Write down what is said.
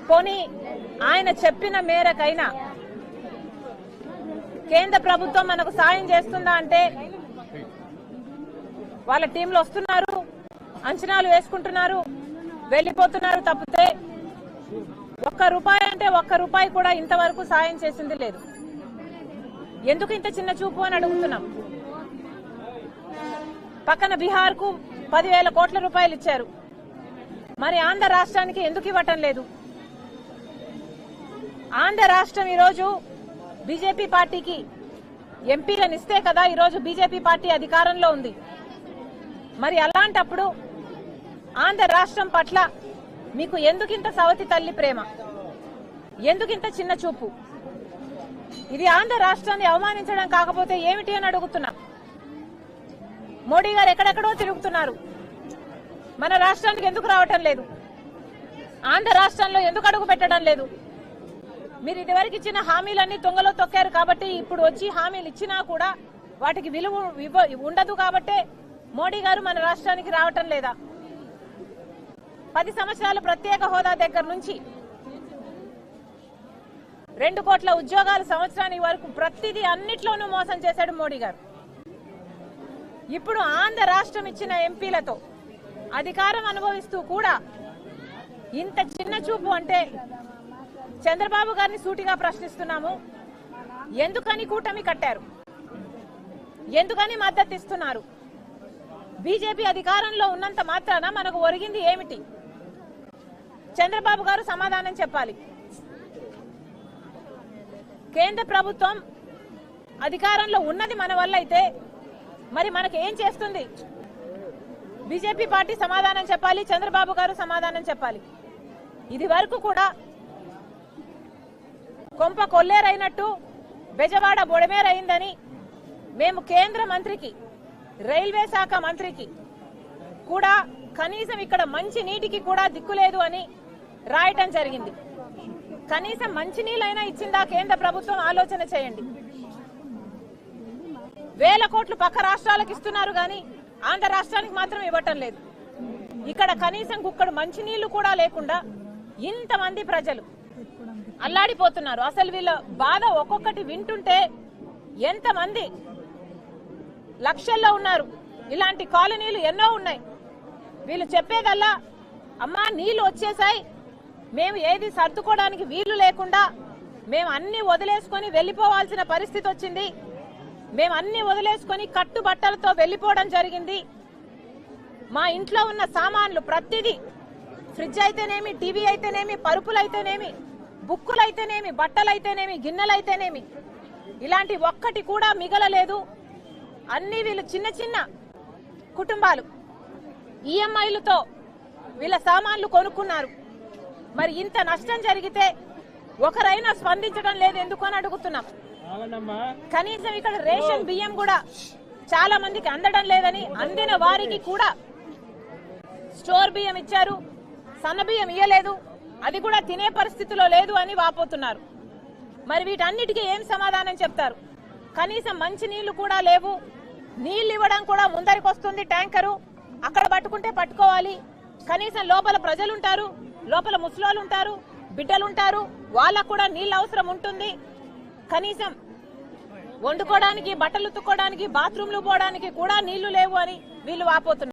పోనీ ఆయన చెప్పిన మేరకైనా కేంద్ర ప్రభుత్వం మనకు సాయం చేస్తుందా అంటే వాళ్ళ టీంలు వస్తున్నారు, అంచనాలు వేసుకుంటున్నారు, వెళ్లిపోతున్నారు తప్పితే ₹1 అంటే ₹1 కూడా ఇంతవరకు సాయం చేసింది లేదు. ఎందుకు ఇంత చిన్న చూపు అని అడుగుతున్నాం. పక్కన బీహార్ కు 10,000 కోట్ల రూపాయలు ఇచ్చారు, మరి ఆంధ్ర రాష్ట్రానికి ఎందుకు ఇవ్వటం లేదు? ఆంధ్ర రాష్ట్రం ఈరోజు బీజేపీ పార్టీకి ఎంపీలను ఇస్తే కదా ఈరోజు బీజేపీ పార్టీ అధికారంలో ఉంది. మరి అలాంటప్పుడు ఆంధ్ర రాష్ట్రం పట్ల మీకు ఎందుకింత సవతి తల్లి ప్రేమ, ఎందుకింత చిన్న చూపు? ఇది ఆంధ్ర రాష్ట్రాన్ని అవమానించడం కాకపోతే ఏమిటి అని అడుగుతున్నా. మోడీ గారు ఎక్కడెక్కడో తిరుగుతున్నారు, మన రాష్ట్రానికి ఎందుకు రావటం లేదు? ఆంధ్ర రాష్ట్రంలో ఎందుకు అడుగు పెట్టడం లేదు? మీరు ఇదివరకు ఇచ్చిన హామీలన్నీ తొంగలో తొక్కారు కాబట్టి ఇప్పుడు వచ్చి హామీలు ఇచ్చినా కూడా వాటికి విలువ ఉండదు కాబట్టే మోడీ గారు మన రాష్ట్రానికి రావటం లేదా? 10 సంవత్సరాల ప్రత్యేక హోదా దగ్గర నుంచి 2 కోట్ల ఉద్యోగాలు సంవత్సరానికి వరకు ప్రతిదీ అన్నిట్లోనూ మోసం చేశాడు మోడీ గారు. ఇప్పుడు ఆంధ్ర రాష్ట్రం ఇచ్చిన ఎంపీలతో అధికారం అనుభవిస్తూ కూడా ఇంత చిన్న చూపు అంటే చంద్రబాబు గారిని సూటిగా ప్రశ్నిస్తున్నాము. ఎందుకని కూటమి కట్టారు? ఎందుకని మద్దతు ఇస్తున్నారు? బీజేపీ అధికారంలో ఉన్నంత మాత్రాన మనకు ఒరిగింది ఏమిటి? చంద్రబాబు గారు సమాధానం చెప్పాలి. కేంద్ర ప్రభుత్వం అధికారంలో ఉన్నది మన వల్ల అయితే మరి మనకి ఏం చేస్తుంది? బీజేపీ పార్టీ సమాధానం చెప్పాలి, చంద్రబాబు గారు సమాధానం చెప్పాలి. ఇది వరకు కూడా కొంప కొల్లేరైనట్టు బెజవాడ బొడమేరైందని మేము కేంద్ర మంత్రికి, రైల్వే శాఖ మంత్రికి కూడా కనీసం ఇక్కడ మంచి నీటికి కూడా దిక్కులేదు అని రాయటం జరిగింది. కనీసం మంచినీళ్ళైనా ఇచ్చిందా కేంద్ర ప్రభుత్వం? ఆలోచన చేయండి. 1000 కోట్లు పక్క రాష్ట్రాలకు ఇస్తున్నారు కానీ ఆంధ్ర రాష్ట్రానికి మాత్రం ఇవ్వటం లేదు. ఇక్కడ కనీసం కుక్కడు మంచినీళ్లు కూడా లేకుండా ఇంతమంది ప్రజలు అల్లాడిపోతున్నారు. అసలు వీళ్ళ బాధ ఒక్కొక్కటి వింటుంటే ఎంతమంది లక్షల్లో ఉన్నారు. ఇలాంటి కాలనీలు ఎన్నో ఉన్నాయి. వీళ్ళు చెప్పేదల్లా అమ్మా నీళ్లు వచ్చేసాయి, మేము ఏది సర్దుకోవడానికి వీలు లేకుండా మేము అన్ని వదిలేసుకొని వెళ్లిపోవాల్సిన పరిస్థితి వచ్చింది. మేము అన్ని వదిలేసుకొని కట్టుబట్టలతో వెళ్లిపోవడం జరిగింది. మా ఇంట్లో ఉన్న సామాన్లు ప్రతిదీ, ఫ్రిడ్జ్ అయితేనేమి, టీవీ అయితేనేమి, పరుపులైతేనేమి, బుక్కులైతేనేమి, బట్టలైతేనేమి, గిన్నెలైతేనేమి, ఇలాంటి ఒక్కటి కూడా మిగలలేదు. అన్ని వీళ్ళు చిన్న చిన్న కుటుంబాలు ఈఎంఐలతో వీళ్ళ సామాన్లు కొనుక్కున్నారు. మరి ఇంత నష్టం జరిగితే ఒకరైనా స్పందించడం లేదు ఎందుకు అని అడుగుతున్నాం. కనీసం ఇక్కడ రేషన్ బియ్యం కూడా చాలా మందికి అందడం లేదని, అందిన వారికి కూడా స్టోర్ బియ్యం ఇచ్చారు, సన్న బియ్యం ఇయ్యలేదు, అది కూడా తినే పరిస్థితిలో లేదు అని వాపోతున్నారు. మరి వీటన్నిటికీ ఏం సమాధానం చెప్తారు? కనీసం మంచి నీళ్లు కూడా లేవు. నీళ్లు ఇవ్వడం కూడా ముందరికి వస్తుంది ట్యాంకరు, అక్కడ పట్టుకుంటే పట్టుకోవాలి. కనీసం లోపల ప్రజలుంటారు, లోపల ముసలోళ్ళు ఉంటారు, బిడ్డలుంటారు, వాళ్ళకు కూడా నీళ్ళు అవసరం ఉంటుంది. కనీసం వండుకోవడానికి, బట్టలు ఉతుక్కోవడానికి, బాత్రూంలు పోవడానికి కూడా నీళ్లు లేవు అని వీళ్ళు వాపోతున్నారు.